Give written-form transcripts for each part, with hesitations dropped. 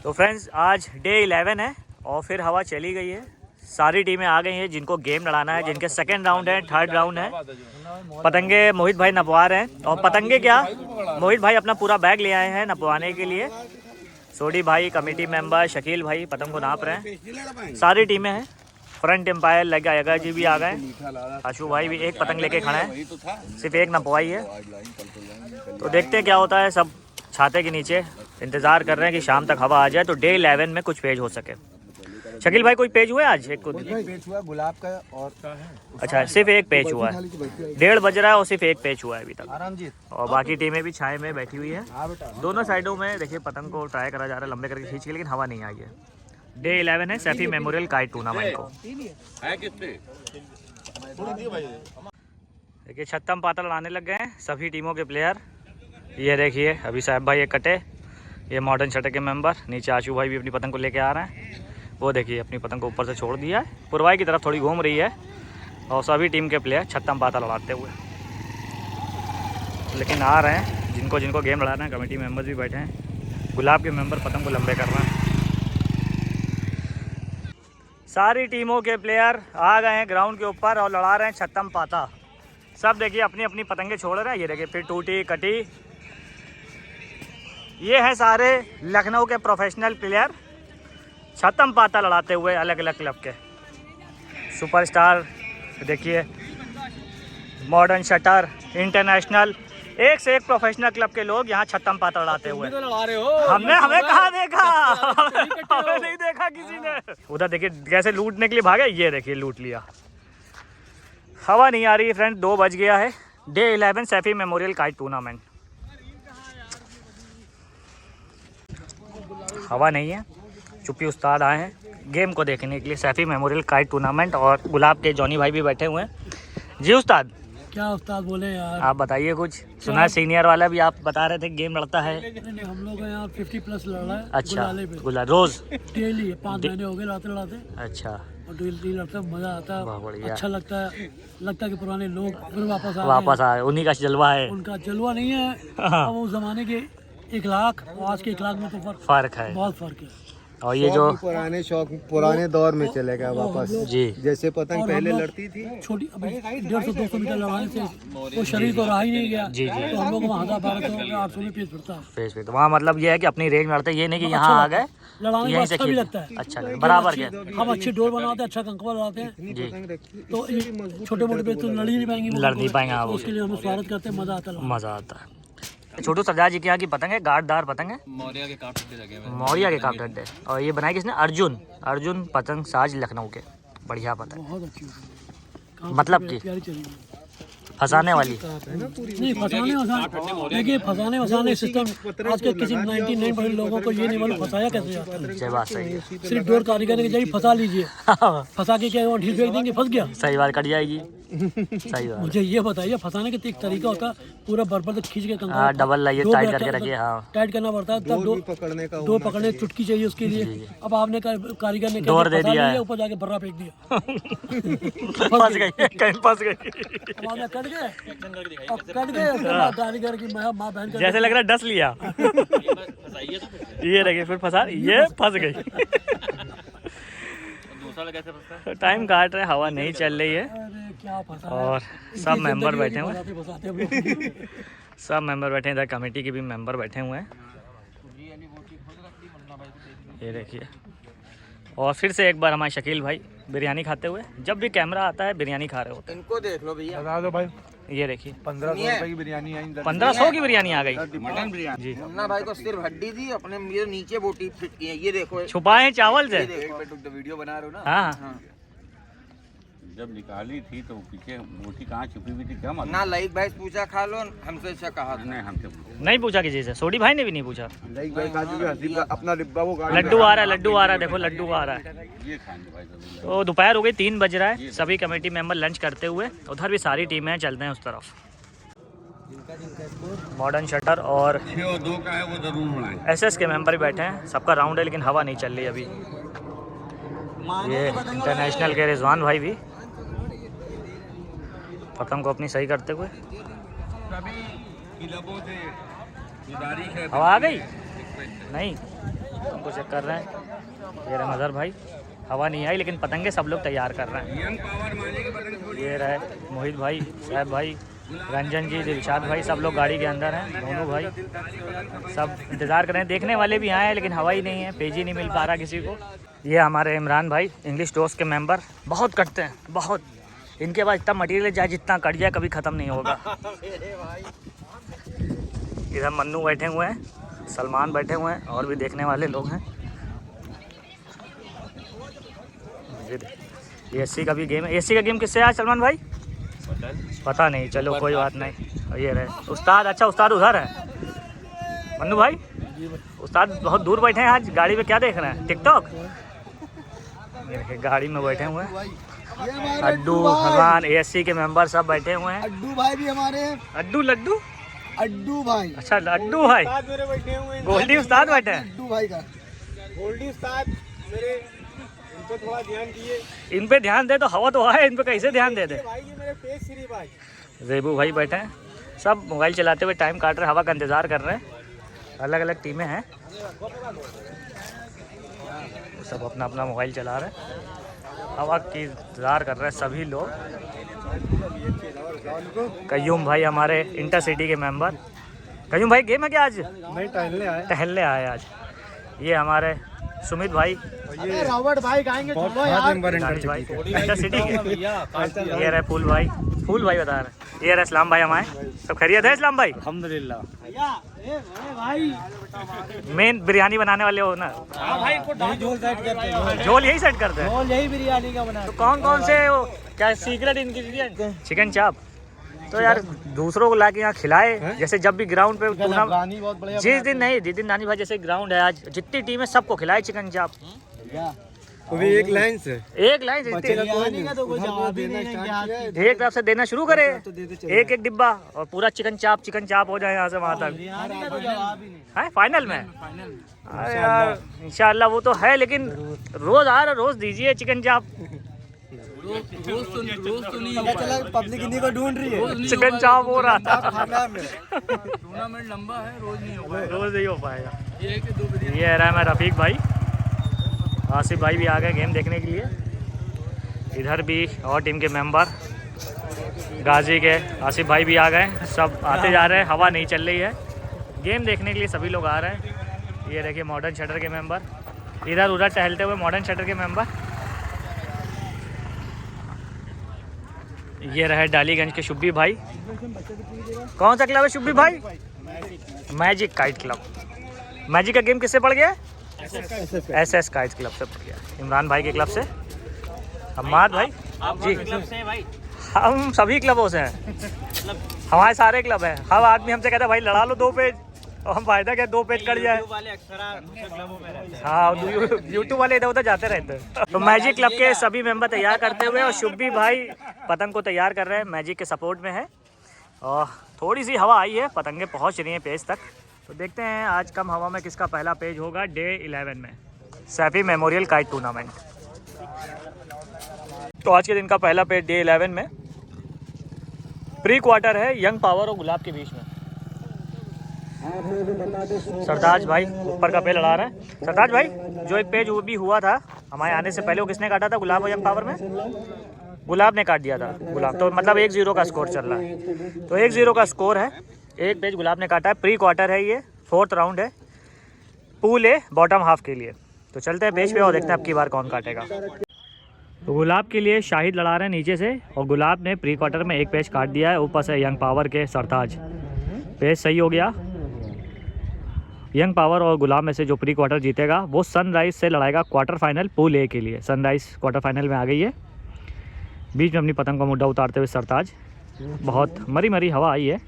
तो फ्रेंड्स आज डे 11 है और फिर हवा चली गई है। सारी टीमें आ गई हैं जिनको गेम लड़ाना है, जिनके सेकंड राउंड है, थर्ड राउंड है। पतंगे मोहित भाई नपवा रहे हैं और पतंगे क्या मोहित भाई अपना पूरा बैग ले आए हैं नपवाने के लिए। सोडी भाई कमेटी मेंबर, शकील भाई पतंग को नाप रहे हैं। सारी टीमें हैं। फ्रंट एम्पायर लगा अगर जी भी आ गए। आशु भाई भी एक पतंग लेके खड़ा है, सिर्फ एक नपवाई है। तो देखते हैं क्या होता है। सब छाते के नीचे इंतज़ार कर रहे हैं कि शाम तक हवा आ जाए तो डे 11 में कुछ पेज हो सके। शकील भाई कोई पेज हुआ है आज? एक पेज हुआ गुलाब का और अच्छा सिर्फ एक पेज हुआ है। 1:30 बज रहा है और सिर्फ एक पेज हुआ है अभी तक। और बाकी टीमें भी छाए में बैठी हुई है। दोनों साइडों में देखिए पतंग को ट्राई करा जा रहा है लंबे करके खींच के, लेकिन हवा नहीं आई है। डे 11 है सैफी मेमोरियल काइट टूर्नामेंट को। देखिए छत्तम पातल आने लग गए हैं सभी टीमों के प्लेयर। ये देखिए अभी साहब भाई एक कटे, ये मॉडर्न शटर के मेंबर। नीचे आशु भाई भी अपनी पतंग को लेके आ रहे हैं। वो देखिए अपनी पतंग को ऊपर से छोड़ दिया है, पुरवाई की तरफ थोड़ी घूम रही है। और सभी टीम के प्लेयर छत्तम पाता लड़ाते हुए लेकिन आ रहे हैं। जिनको जिनको गेम लड़ाना है कमेटी मेंबर्स भी बैठे हैं। गुलाब के मेंबर पतंग को लंबे कर रहे हैं। सारी टीमों के प्लेयर आ गए हैं ग्राउंड के ऊपर और लड़ा रहे हैं छत्तम पाता। सब देखिए अपनी अपनी पतंगे छोड़ रहे हैं। ये देखिए फिर टूटी कटी। ये हैं सारे लखनऊ के प्रोफेशनल प्लेयर छत्तम पाता लड़ाते हुए अलग अलग क्लब के। सुपरस्टार देखिए, मॉडर्न शटर, इंटरनेशनल, एक से एक प्रोफेशनल क्लब के लोग यहाँ छत्तम पाता लड़ाते हुए। हमें कहाँ देखा हमें नहीं देखा किसी ने। उधर देखिए कैसे लूटने के लिए भागे। ये देखिए लूट लिया। हवा नहीं आ रही है फ्रेंड। 2 बज गया है। Day 11 Saifee memorial kite tournament. हवा नहीं है। चुप्पी उस्ताद आए हैं गेम को देखने के लिए सैफी मेमोरियल काइट टूर्नामेंट। और गुलाब के जॉनी भाई भी बैठे हुए हैं। जी उस्ताद। क्या उस्ताद बोले यार, आप बताइए कुछ। सुना सीनियर वाला भी आप बता रहे थे गेम लड़ता है। नहीं हम लोग यहाँ 50+ लड़ रहा है। अच्छा गुलाब रोज डेली 5 महीने हो गए लड़ाते। अच्छा और डेली लड़ते मजा आता है, अच्छा लगता है कि पुराने लोग फिर वापस आए। उन्हीं का जलवा है। उनका जलवा नहीं है। अब उस जमाने के 1 लाख और आज के 1 लाख में तो फर्क है, बहुत फर्क है। और ये जो पुराने शौक पुराने दौर में चले गए वापस। जी जैसे पतंग पहले लड़ती थी छोटी, अभी 150-200 मीटर लड़ाने से वो शरीर तो रहा ही नहीं गया। जी जी। तो हम लोग वहाँ 1200 में पेज पड़ता है। पेज पे तो वहाँ मतलब ये है कि अपनी रेंज में लड़ते, ये नहीं कि यहाँ आ गए लड़ाने में अच्छा भी लगता है। अच्छा बराबर के हम अच्छी डोर बनाते हैं, अच्छा कंकवा लगाते हैं जी। तो छोटे मोटे पे तो लड़ ही नहीं पाएंगे। लड़ नहीं पाएंगे आप। उसके लिए हम स्वागत करते हैं, मजा आता है। छोटू सरदार जी के यहाँ की पतंग है, गार्डदार पतंग है, मौर्या के काट अड्डे। और ये बनाई किसने? अर्जुन पतंग साज लखनऊ के। बढ़िया पतंग, बहुत अच्छी मतलब कि फंसाने वाली नहीं, देखिए फंसाने सिस्टम आज के किसी 99% लोगों को ये नहीं मालूम फंसाया कैसे जाता है। सही बात, सही है। सिर्फ डोर कारीगर के जरिए फंसा लीजिए, फंसा के क्या ढील फेंक देंगे, फंस गया। सही बात, कट जाएगी। सही बात। मुझे ये बताइए फंसाने का एक तरीका होता है, पूरा बर्बर तक खींच के कंकड़ डबल लाइए, टाइट करके रखिए। हाँ टाइट करना पड़ता है, तब दो पकड़ने चुटकी चाहिए उसके लिए। अब आपने कारीगर ने डोर दे दिया है, ऊपर जाके बर्रा फेंक दिया, फंस गई, कहीं फंस गई। कट गए उसके बाद कारीगर की माँ बहन जैसे लग रहा है डस लिया। ये रखे फिर फंसा, ये फंस गई। टाइम काट रहे, हवा नहीं चल रही है। और सब मेंबर बैठे हुए हैं। सब मेंबर बैठे हैं। इधर कमेटी के भी मेंबर बैठे हुए हैं। ये देखिए। और फिर से एक बार हमारे शकील भाई बिरयानी खाते हुए, जब भी कैमरा आता है बिरयानी खा रहे होते हैं। इनको देख लो भैया, बता दो भाई। ये देखिए 1500 रुपए की बिरयानी आई। 1500 की बिरयानी आ गई। मटन बिरयानी जी। मुन्ना भाई को सिर्फ हड्डी दी, अपने ये नीचे बोटी फिट की है। ये देखो छुपाए चावल से। वीडियो बना रहे हो ना। हाँ जब निकाली थी तो पीछे मोटी कहाँ छुपी हुई थी, क्या मतलब? ना लाइक भाई पूछा खा लो, हमसे अच्छा कहा नहीं हमसे नहीं पूछा किसी से। सोडी भाई ने भी नहीं पूछा। लाइक भाई अपना डिब्बा वो लड्डू आ रहा है, देखो लड्डू आ रहा है। ये खाने भाई सब। तो दोपहर हो गई, 3 बज रहा है। सभी कमेटी मेंबर लंच करते हुए, उधर भी सारी टीमें हैं, चलते हैं उस तरफ। मॉडर्न शटर और 6-2 का है वो जरूर बनाए। एसएस के मेंबर भी बैठे हैं। सबका राउंड है लेकिन हवा नहीं चल रही अभी। ये इंटरनेशनल के रिजवान भाई भी पतंग को अपनी सही करते हुए। सभी क्लबों से गुजारिश है, हवा आ गई नहीं, हमको चेक कर रहे हैं। ये रहे मज़हर भाई, हवा नहीं आई लेकिन पतंगे सब लोग तैयार कर रहे हैं। ये रहे मोहित भाई, साहब भाई, रंजन जी, दिलशाद भाई, सब लोग गाड़ी के अंदर हैं। दोनों भाई सब इंतज़ार कर रहे हैं। देखने वाले भी आए हैं लेकिन हवा ही नहीं है, पेज ही नहीं मिल पा रहा किसी को। ये हमारे इमरान भाई, इंग्लिश दोस्त के मेंबर, बहुत कटते हैं, बहुत। इनके पास इतना मटेरियल जाए, जितना कट जाए कभी ख़त्म नहीं होगा। इधर मन्नू बैठे हुए हैं, सलमान बैठे हुए हैं और भी देखने वाले लोग हैं। ये एससी का भी गेम है। एससी का गेम किससे है आज सलमान भाई? पता नहीं, चलो कोई बात नहीं। ये रहे उस्ताद। अच्छा उस्ताद उधर है मन्नू भाई। उस्ताद बहुत दूर बैठे हैं आज, गाड़ी में क्या देख रहे हैं? टिकटॉक। ये गाड़ी में बैठे हुए हैं। अड्डू, भगवान, एएससी के मेंबर सब बैठे हुए हैं। अड्डू भाई भी हमारे हैं। अड्डू लड्डू, अड्डू भाई। अच्छा लड्डू भाई, गोल्डी उस्ताद बैठे हैं। अड्डू भाई का गोल्डी उस्ताद मेरे, इन पे थोड़ा ध्यान दिए इन पे ध्यान दे तो हवा तो है, इन पे कैसे ध्यान दे दे। भाई। ये मेरे पेज श्री भाई, रेबू भाई बैठे हैं, सब मोबाइल चलाते हुए टाइम काट रहे हैं, हवा का इंतज़ार कर रहे हैं। अलग अलग टीमें हैं, सब अपना अपना मोबाइल चला रहे हैं, हवा की इंतज़ार कर रहे हैं सभी लोग। कयूम भाई हमारे इंटरसिटी के मेंबर। कयूम भाई गेम है क्या आज? नहीं टहलने आए आज। ये हमारे सुमित भाई, ये रॉबर्ट भाई गाएंगे। चलो यार दानिश भाई इंटरसिटी के। ये रहे फूल भाई, फूल भाई बता रहे। ये रहे इस्लाम भाई हमारे। सब खैरियत है इस्लाम भाई? अल्हम्दुलिल्लाह। भाई मेन बिरयानी बनाने वाले हो ना? झोल सेट करते हैं, झोल यही सेट करते हैं। झोल यही बिरयानी का बना। तो कौन कौन से वो क्या सीक्रेट इंग्रेडिएंट? चिकन चाप। तो यार दूसरों को लाके यहाँ खिलाए, जैसे जब भी ग्राउंड पे टूर्नामेंट, गानी बहुत बढ़िया। जिस दिन नहीं, जिस दिन नानी भाई जैसे ग्राउंड है आज, जितनी टीम है सबको खिलाए चिकन चाप। वो भी एक लाइन से, एक लाइन से बिरयानी का तो कोई जवाब ही नहीं है। एक तरफ से देना शुरू करे, एक एक डिब्बा और पूरा चिकन चाप हो जाए यहाँ से वहाँ तक। बिरयानी का तो जवाब ही नहीं है फाइनल में। अरे यार इंशाल्लाह वो तो है, लेकिन रोज आ रहा, रोज दीजिए चिकन चाप। पता चला पब्लिक इन्हीं को ढूंढ रही है। चिकन चाप हो रहा था। टूर्नामेंट लंबा है, रोज नहीं होगा। रोज नहीं हो पाएगा। ये रहा मैं रफीक भाई, आसिफ भाई भी आ गए गेम देखने के लिए। इधर भी और टीम के मेंबर गाजी के आसिफ भाई भी आ गए। सब आते जा रहे हैं, हवा नहीं चल रही है, गेम देखने के लिए सभी लोग आ रहे हैं। ये देखिए मॉडर्न शटर के मेंबर, इधर उधर टहलते हुए मॉडर्न शटर के मेंबर। ये रहे डालीगंज के शुब्बी भाई। कौन सा क्लब है शुब्बी भाई? Magic kite club. मैजिक का गेम किससे पड़ गया? एसएस काइट क्लब से पड़ गया, इमरान भाई के क्लब से। हम्माद भाई जी, हम सभी क्लबों से हैं, हमारे सारे क्लब हैं। हर आदमी हमसे कहता है भाई लड़ा लो 2 पेज, और हम फायदा क्या 2 पेज कट जाए। हाँ यूट्यूब वाले इधर उधर जाते रहते हैं। तो मैजिक क्लब के सभी मेंबर तैयार करते हुए और शुब्बी भाई पतंग को तैयार कर रहे हैं, मैजिक के सपोर्ट में है। और थोड़ी सी हवा आई है, पतंगे पहुंच रही हैं पेज तक। तो देखते हैं आज कम हवा में किसका पहला पेज होगा डे 11 में, सैफी मेमोरियल काइट टूर्नामेंट। तो आज के दिन का पहला पेज डे 11 में प्री क्वार्टर है यंग पावर और गुलाब के बीच में। सरताज भाई ऊपर का पेज लड़ा रहे हैं। सरताज भाई जो एक पेज वो भी हुआ था हमारे आने से पहले, वो किसने काटा था? गुलाब और यंग पावर में गुलाब ने काट दिया था। गुलाब तो मतलब 1-0 का स्कोर चल रहा है। तो 1-0 का स्कोर है, एक पेज गुलाब ने काटा है। प्री क्वार्टर है, ये 4th राउंड है, पूल ए बॉटम हाफ के लिए। तो चलते हैं पेज पे और देखते हैं अब की बार कौन काटेगा। तो गुलाब के लिए शाहिद लड़ा रहे हैं नीचे से, और गुलाब ने प्री क्वार्टर में एक पेज काट दिया है। ऊपर से यंग पावर के सरताज, पेज सही हो गया। यंग पावर और गुलाब में से जो प्री क्वार्टर जीतेगा वो सनराइज से लड़ाएगा क्वार्टर फाइनल पूल ए के लिए। सनराइज क्वार्टर फाइनल में आ गई है। बीच में अपनी पतंग का मुड्डा उतारते हुए सरताज, बहुत मरी मरी हवा आई है,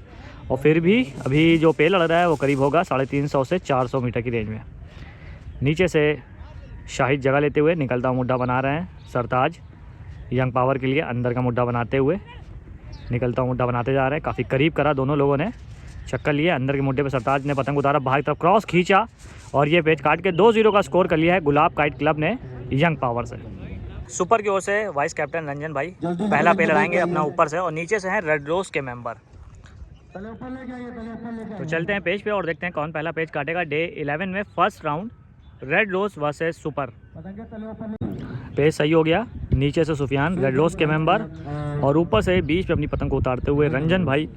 और फिर भी अभी जो पेड़ लड़ रहा है वो करीब होगा 350 से 400 मीटर की रेंज में। नीचे से शाहिद जगह लेते हुए निकलता हुआ मुड्डा बना रहे हैं सरताज। यंग पावर के लिए अंदर का मुड्डा बनाते हुए निकलता हुआ मुड्डा बनाते जा रहे हैं। काफ़ी करीब करा दोनों लोगों ने, चक्कर लिए। अंदर के मुड्डे पे सरताज ने पतंग उतारा, बाहर की तरफ क्रॉस खींचा और ये पेज काट के 2-0 का स्कोर कर लिया है गुलाब काइट क्लब ने यंग पावर से। सुपर की ओर से वाइस कैप्टन रंजन भाई पहला पेज लड़ाएंगे अपना ऊपर से, और नीचे से हैं रेड रोज के मेंबर। तो चलते हैं पेज पे और देखते हैं कौन पहला पेज काटेगा डे 11 में first round red rose versus super. पेज सही हो गया। नीचे से सुफियान रेड रोज के मेंबर और ऊपर से बीच पे अपनी पतंग को उतारते हुए रंजन भाई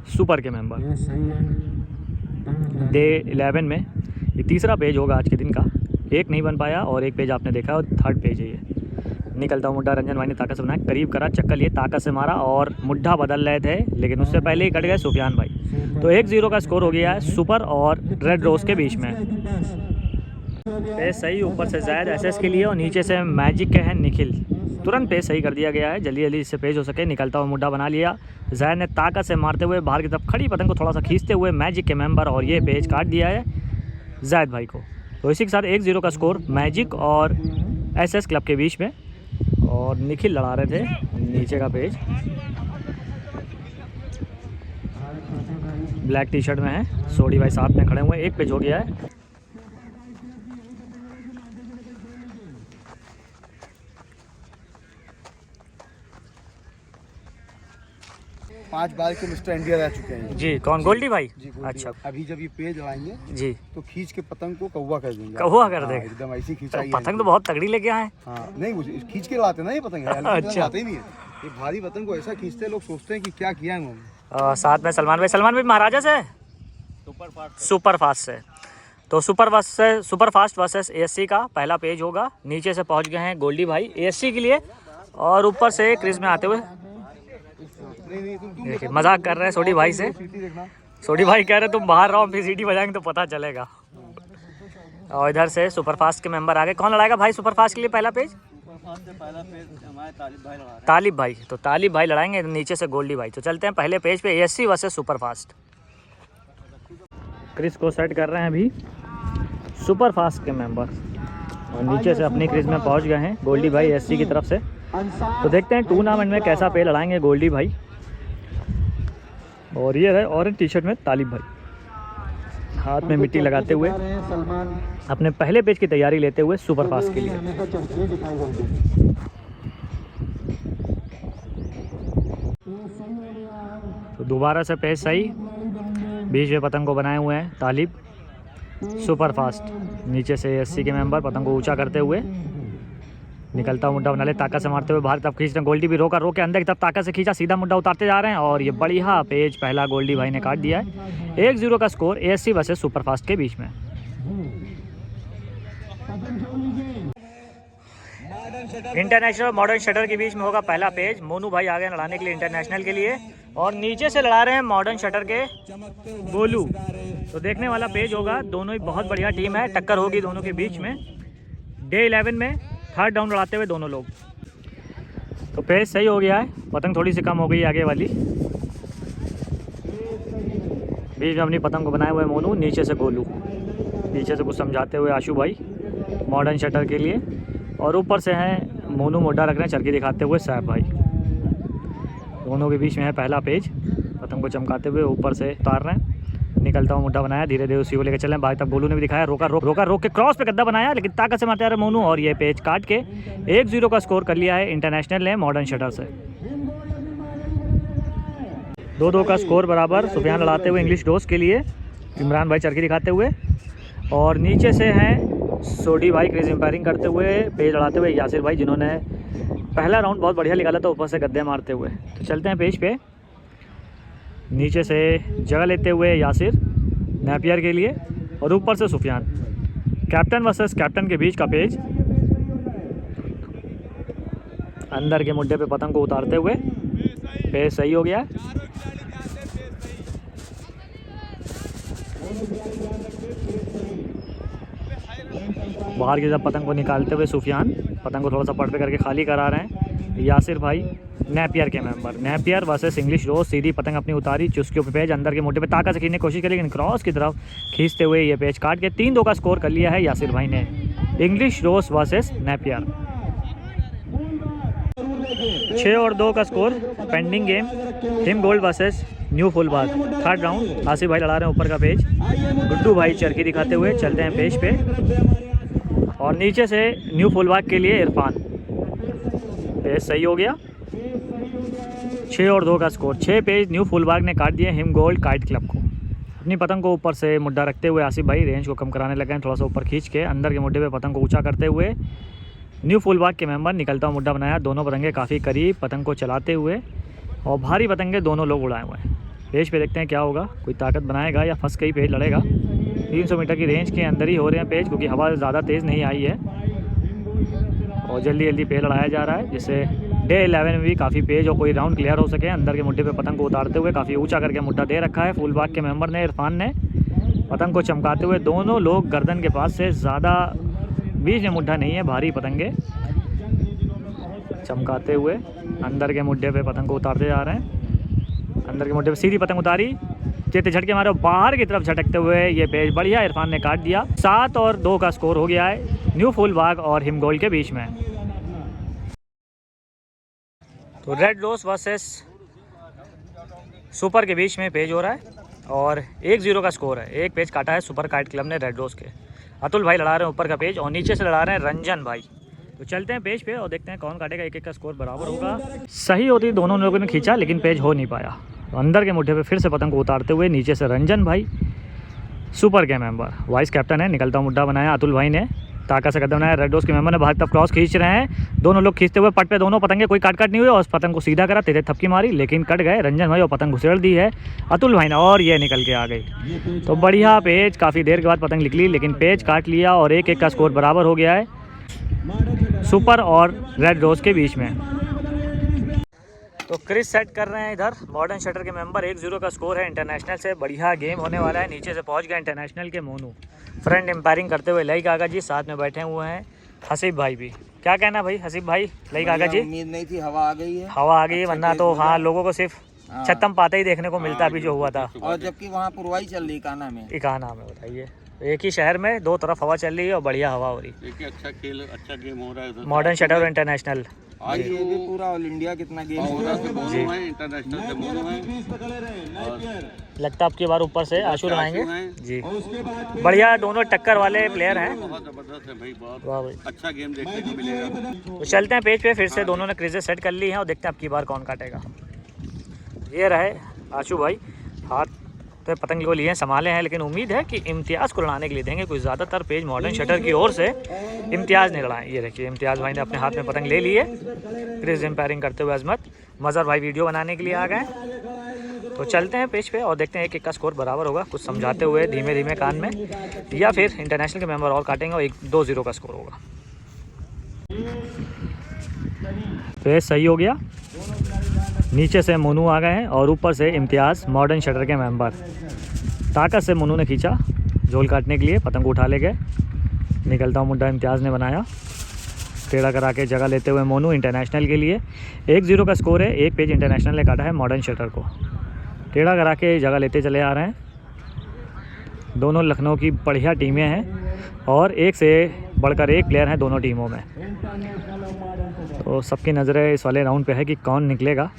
सुपर के मेंबर। डे 11 में ये तीसरा पेज होगा आज के दिन का। एक नहीं बन पाया और एक पेज आपने देखा और थर्ड पेज है ये। निकलता हुआ मुड्ढा रंजन भाई ने ताकत से बनाया, करीब करा, चक्कर लिए, ताकत से मारा और मुड्ढा बदल रहे थे लेकिन उससे पहले ही कट गए सुफियान भाई। तो 1-0 का स्कोर हो गया है सुपर और रेड रोज के बीच में। पेज सही, ऊपर से जायद एसएस के लिए और नीचे से मैजिक के हैं निखिल। तुरंत पेज सही कर दिया गया है, जल्दी जल्दी इससे पेज हो सके। निकलता हुआ मुड्ढा बना लिया, जायद ने ताकत से मारते हुए बाहर की तरफ खड़ी पतंग को थोड़ा सा खींचते हुए मैजिक के मेंबर और ये पेज काट दिया है जायद भाई को। तो इसी के साथ 1-0 का स्कोर मैजिक और एसएस क्लब के बीच में। और निखिल लड़ा रहे थे नीचे का पेज, ब्लैक टी शर्ट में है, सोडी भाई साथ में खड़े हुए। एक पेज हो गया है। पांच बार के मिस्टर इंडिया रह चुके हैं जी। कौन? गोल्डी भाई? जी, गोल्डी अच्छा। भाई। अभी जब ये पेज लगाएंगे जी तो खींच के पतंग को कौवा कर देंगे। कौवा कर हाँ, देगा? एकदम ऐसी तो खींचाई पतंग तो बहुत तगड़ी लेके आए। हाँ नहीं, वो खींच के लाते ना ये पतंग। अच्छा। लाते ही नहीं है ये भारी पतंग को ऐसा खींचते हैं, लोग सोचते हैं कि क्या किया है उन्होंने। साथ में सलमान भाई। सलमान भाई महाराजा से सुपर फास्ट से। तो सुपर फास्ट वर्सेस एएससी का पहला पेज होगा। नीचे से पहुंच गए हैं गोल्डी भाई एएससी के लिए और ऊपर से क्रीज में आते हुए देखिए मजाक कर रहे हैं सोडी भाई से। सोडी भाई कह रहे तुम बाहर रहो, फिर सीटी बजाएंगे तो पता चलेगा। और इधर से सुपरफास्ट के मेंबर आ गए। कौन लड़ाएगा भाई सुपरफास्ट के लिए पहला पेज? तालिब भाई। तो तालिब भाई लड़ाएंगे, नीचे से गोल्डी भाई। तो चलते हैं पहले पेज पे, एएससी वर्सेस सुपरफास्ट। क्रिस को सेट कर रहे हैं अभी सुपरफास्ट के मेंबर और नीचे से अपनी क्रिज में पहुंच गए हैं गोल्डी भाई एएससी की तरफ से। तो देखते हैं टूर्नामेंट में कैसा पे लड़ाएंगे गोल्डी भाई। और ये है ऑरेंज टी शर्ट में तालिब भाई, हाथ में मिट्टी लगाते हुए अपने पहले पेज की तैयारी लेते हुए सुपरफास्ट के लिए। तो दोबारा से पेज सही, बीच में पतंग को बनाए हुए हैं तालिब। सुपरफास्ट नीचे से एएससी के मेंबर पतंग को ऊंचा करते हुए निकलता हुआ मुड्ढा बना ले, ताकत से मारते हुए बाहर तरफ खींच रहे। गोल्डी भी रोक के अंदर की तरफ ताकत से खींचा, सीधा मुड्ढा उतारते जा रहे हैं और ये बढ़िया पेज पहला गोल्डी भाई ने काट दिया है। 1-0 का स्कोर एएससी वर्सेस सुपरफास्ट के बीच में। इंटरनेशनल मॉडर्न शटर के बीच में होगा पहला पेज। मोनू भाई आ गए लड़ाने के लिए इंटरनेशनल के लिए और नीचे से लड़ा रहे हैं मॉडर्न शटर के गोलू। तो देखने वाला पेज होगा। दोनों ही बहुत बढ़िया टीम है, टक्कर होगी दोनों के बीच में। डे 11 में थर्ड राउंड लड़ाते हुए दोनों लोग। तो पेज सही हो गया है, पतंग थोड़ी सी कम हो गई आगे वाली। बीच में अपनी पतंग को बनाए हुए मोनू, नीचे से गोलू, पीछे से कुछ समझाते हुए आशू भाई मॉडर्न शटर के लिए। और ऊपर से हैं मोनू मोटा रख रहे हैं चरखी दिखाते हुए साहब भाई। दोनों के बीच में है पहला पेज, पतंग को चमकाते हुए ऊपर से उतार रहे हैं। निकलता हुआ मुड्ढा बनाया, धीरे धीरे उसी को लेकर चले। बाहर तक गोलू ने भी दिखाया, रोक के क्रॉस पे गद्दा बनाया लेकिन ताकत से मारते आ रहे मोनू और ये पेज काट के 1-0 का स्कोर कर लिया है इंटरनेशनल ने मॉडर्न शटर से। 2-2 का स्कोर बराबर। सुफियान लड़ाते हुए इंग्लिश डोज के लिए, इमरान भाई चरखी दिखाते हुए और नीचे से हैं सोडी भाई क्रीज एम्पायरिंग करते हुए, पेज लड़ाते हुए यासिर भाई जिन्होंने पहला राउंड बहुत बढ़िया निकाला था ऊपर से गद्दे मारते हुए। तो चलते हैं पेज पे। नीचे से जगह लेते हुए यासिर नेपियर के लिए और ऊपर से सुफियान। कैप्टन वर्सेस कैप्टन के बीच का पेज। अंदर के मुड्ढे पे पतंग को उतारते हुए पेज सही हो गया। बाहर की तरफ पतंग को निकालते हुए सुफियान पतंग को थोड़ा सा पट पे करके खाली करा रहे हैं। यासिर भाई नेपियर के मेंबर। नेपियर वर्सेस इंग्लिश रोज। सीधी पतंग अपनी उतारी, चुस्कियों पे पेज अंदर के मोटे पे ताकत से खींचने की कोशिश करी लेकिन क्रॉस की तरफ खींचते हुए ये पेज काट के 3-2 का स्कोर कर लिया है यासिर भाई ने। इंग्लिश रोज वर्सेस नेपियर। 6-2 का score pending game. Him gold versus new Phulbagh. Third round. Asif भाई लड़ा रहे हैं ऊपर का पेज, गुड्डू भाई चरखी दिखाते हुए चलते हैं पेज पे और नीचे से न्यू फुलबाग के लिए इरफान। पेज सही हो गया। 6-2 का स्कोर। 6 पेज न्यू फुलबाग ने काट दिए हिम गोल्ड काइट क्लब को। अपनी पतंग को ऊपर से मुड्ढा रखते हुए आसिफ भाई रेंज को कम कराने लगे हैं। थोड़ा सा ऊपर खींच के अंदर के मुड्ढे पे पतंग को ऊंचा करते हुए न्यू फुलबाग के मेंबर निकलता हुआ मुड्ढा बनाया। दोनों पतंगे काफ़ी करीब पतंग को चलाते हुए और भारी पतंगे दोनों लोग उड़ाए हुए हैं। पेज पे देखते हैं क्या होगा, कोई ताकत बनाएगा या फंस के ही पेज लड़ेगा। 300 मीटर की रेंज के अंदर ही हो रहे हैं पेज, क्योंकि हवा ज़्यादा तेज़ नहीं आई है और जल्दी जल्दी पेज लड़ाया जा रहा है, जिससे डे 11 में भी काफ़ी पेज और कोई राउंड क्लियर हो सके। अंदर के मुड्ढे पे पतंग को उतारते हुए काफ़ी ऊंचा करके मुड्ढा दे रखा है फुलबाग के मेंबर ने, इरफान ने। पतंग को चमकाते हुए दोनों लोग गर्दन के पास से ज़्यादा बीच में मुड्ढा नहीं है, भारी पतंगे चमकाते हुए अंदर के मुड्ढे पे पतंग को उतारते जा रहे हैं। अंदर के मुड्ढे पे सीधी पतंग उतारी, चेते झटके मारे बाहर की तरफ झटकते हुए ये पेज बढ़िया इरफान ने काट दिया। 7 और 2 का स्कोर हो गया है न्यू फुलबाग और हिमगोल के बीच में। तो रेड रोज वर्सेस सुपर के बीच में पेज हो रहा है और 1-0 का स्कोर है। एक पेज काटा है सुपर काइट क्लब ने रेड रोज के। अतुल भाई लड़ा रहे हैं ऊपर का पेज और नीचे से लड़ा रहे हैं रंजन भाई। तो चलते हैं पेज पे और देखते हैं कौन काटेगा। 1-1 का स्कोर बराबर होगा। सही होती दोनों लोगों ने खींचा लेकिन पेज हो नहीं पाया। तो अंदर के मुट्ठे पे फिर से पतंग को उतारते हुए नीचे से रंजन भाई सुपर के मेंबर वाइस कैप्टन है, निकलता हुआ मुड्ढा बनाया अतुल भाई ने। ताका से कदम बनाया रेड रोज के मेंबर ने, बाहर तब क्रॉस खींच रहे हैं। दोनों लोग खींचते हुए पट पे दोनों पतंगे कोई काट नहीं हुए और उस पतंग को सीधा करा, तेज थपकी मारी लेकिन कट गए रंजन भाई और पतंग घुसेड़ दी है अतुल भाई ने और ये निकल के आ गई। तो बढ़िया पेज, काफ़ी देर के बाद पतंग निकली लेकिन पेज काट लिया और 1-1 का स्कोर बराबर हो गया है सुपर और रेड रोज के बीच में। तो क्रिस सेट कर रहे हैं इधर मॉडर्न शटर के मेंबर। 1-0 का स्कोर है इंटरनेशनल से। बढ़िया गेम होने वाला है। नीचे से पहुंच गया इंटरनेशनल के मोनू। फ्रंट एम्पायरिंग करते हुए लई काका जी साथ में बैठे हुए हैं। हसीब भाई भी, क्या कहना भाई हसीब भाई? लई काका जी, उम्मीद नहीं थी, हवा आ गई है। हवा आ गई है, वरना तो हाँ लोगों को सिर्फ छत्तम पाते ही देखने को मिलता अभी जो हुआ था। और जबकि वहाँ पुरवाई चल रही काना में। इकाना में बताइए, एक ही शहर में 2 तरफ हवा चल रही है और बढ़िया हवा हो रही है। देखिए अच्छा खेल, अच्छा गेम हो रहा है मॉडर्न शटर इंटरनेशनल। आज ये भी पूरा ऑल इंडिया कितना गेम हो रहा है। मोनू है, इंटरनेशनल से मोनू है। लगता है आपकी बार ऊपर से आशु लगाएंगे जी। बढ़िया दोनों टक्कर वाले प्लेयर हैं। बहुत जबरदस्त है भाई, बहुत वाह भाई, अच्छा गेम देखने को मिलेगा। तो चलते हैं पेज पे। फिर से दोनों ने क्रीजेस सेट कर ली हैं और देखते हैं अब की बार कौन काटेगा। ये रहे आशु भाई, हाथ तो पतंग को लिए संभाले हैं लेकिन उम्मीद है कि इम्तियाज़ को लड़ाने के लिए देंगे। कुछ ज़्यादातर पेज मॉडर्न शटर की ओर से इम्तियाज़ ने लड़ाए। ये देखिए इम्तियाज़ भाई ने अपने हाथ में पतंग ले ली है। क्रिज एम्पायरिंग करते हुए अजमत मज़र भाई वीडियो बनाने के लिए आ गए। तो चलते हैं पेज पे और देखते हैं 1-1 का स्कोर बराबर होगा, कुछ समझाते हुए धीमे धीमे कान में, या फिर इंटरनेशनल के मेंबर और काटेंगे और 2-0 का स्कोर होगा। पेज सही हो गया। नीचे से मोनू आ गए हैं और ऊपर से इम्तियाज़ मॉडर्न शटर के मेंबर। ताकत से मोनू ने खींचा झोल काटने के लिए, पतंग को उठा ले गए। निकलता हुआ मुड्ढा इम्तियाज़ ने बनाया, टेढ़ा करा के जगह लेते हुए मोनू इंटरनेशनल के लिए। 1-0 का स्कोर है। एक पेज इंटरनेशनल ने काटा है मॉडर्न शटर को। टेढ़ा करा के जगह लेते चले आ रहे हैं। दोनों लखनऊ की बढ़िया टीमें हैं और एक से बढ़कर एक प्लेयर हैं दोनों टीमों में। तो सबकी नज़रें इस वाले राउंड पे है कि कौन निकलेगा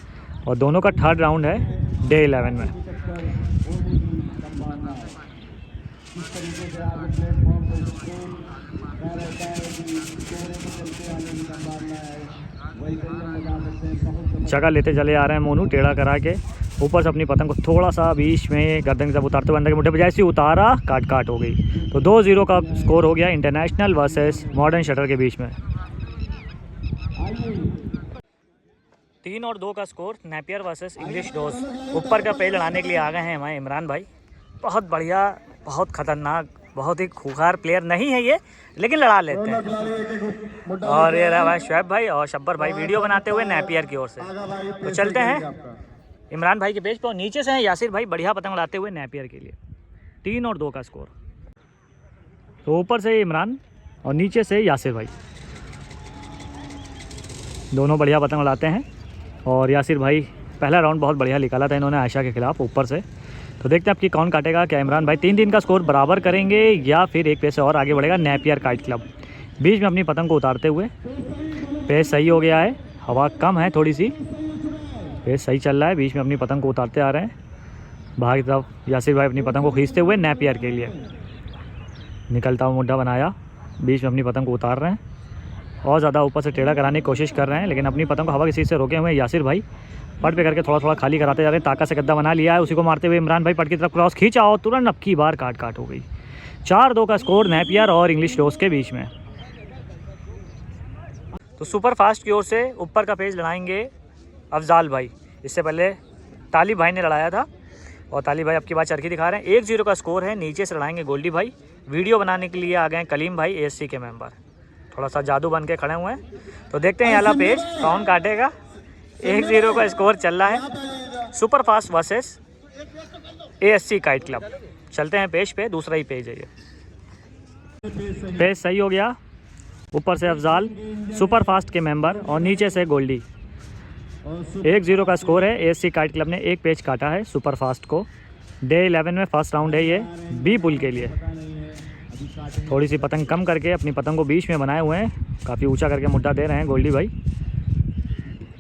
और दोनों का 3rd राउंड है डे 11 में। जगह लेते चले आ रहे हैं मोनू टेढ़ा करा के। ऊपर से अपनी पतंग को थोड़ा सा बीच में गर्दन की तरफ उतारते हुए अंदर के मुट्ठे पर जैसे ही उतारा काट हो गई। तो 2-0 का स्कोर हो गया इंटरनेशनल वर्सेस मॉडर्न शटर के बीच में। 3 और 2 का score Napier versus English dose. ऊपर का पेज लड़ाने के लिए आ गए हैं हमारे इमरान भाई। बहुत बढ़िया, बहुत खतरनाक, बहुत ही खूंखार प्लेयर नहीं है ये, लेकिन लड़ा लेते हैं। और ये रहा भाई शुएब भाई और शब्बर भाई वीडियो बनाते हुए नेपियर की ओर से। तो चलते हैं इमरान भाई के पेज पर। नीचे से हैं यासिर भाई बढ़िया पतंग उड़ाते हुए नेपियर के लिए। 3 और 2 का स्कोर। तो ऊपर से इमरान और नीचे से यासिर भाई, दोनों बढ़िया पतंग उड़ाते हैं। और यासिर भाई पहला राउंड बहुत बढ़िया निकाला था इन्होंने आयशा के खिलाफ ऊपर से। तो देखते हैं अब कि कौन काटेगा। क्या इमरान भाई 3-3 का स्कोर बराबर करेंगे या फिर एक पेज से और आगे बढ़ेगा नेपियर काइट क्लब। बीच में अपनी पतंग को उतारते हुए पेज सही हो गया है, हवा कम है थोड़ी सी, पेज सही चल रहा है। बीच में अपनी पतंग को उतारते आ रहे हैं। बाहर की तरफ यासिर भाई अपनी पतंग को खींचते हुए नेपियर के लिए। निकलता हुआ मुड्ढा बनाया, बीच में अपनी पतंग को उतार रहे हैं और ज़्यादा ऊपर से टेढ़ा कराने की कोशिश कर रहे हैं लेकिन अपनी पतंग को हवा की सीध से रोके हुए यासिर भाई। पट पे करके थोड़ा थोड़ा खाली कराते जा रहे हैं। ताकत से गद्दा बना लिया है, उसी को मारते हुए इमरान भाई पट की तरफ क्रॉस खींचा और तुरंत अब की बार काट हो गई। 4-2 का स्कोर नेपियर और इंग्लिश रोज के बीच में। तो सुपर फास्ट की ओर से ऊपर का पेज लड़ाएंगे अफजाल भाई। इससे पहले तालिब भाई ने लड़ाया था और तालिब भाई अब की बार चरखी दिखा रहे हैं। 1-0 का स्कोर है। नीचे से लड़ाएंगे गोल्डी भाई। वीडियो बनाने के लिए आ गए कलीम भाई, ASC के मेंबर, थोड़ा सा जादू बन के खड़े हुए हैं। तो देखते हैं वाला पेज कौन काटेगा। 1-0 का स्कोर चल रहा है। Super fast versus ASC kite club. चलते हैं पेज पे, दूसरा ही पेज है ये। पेज सही हो गया। ऊपर से अफजाल सुपर फास्ट के मेंबर और नीचे से गोल्डी। 1-0 का स्कोर है। ASC काइट क्लब ने एक पेज काटा है सुपर फास्ट को। डे 11 में फर्स्ट राउंड है ये बी पुल के लिए। थोड़ी सी पतंग कम करके अपनी पतंग को बीच में बनाए हुए हैं। काफ़ी ऊंचा करके मुड्डा दे रहे हैं गोल्डी भाई।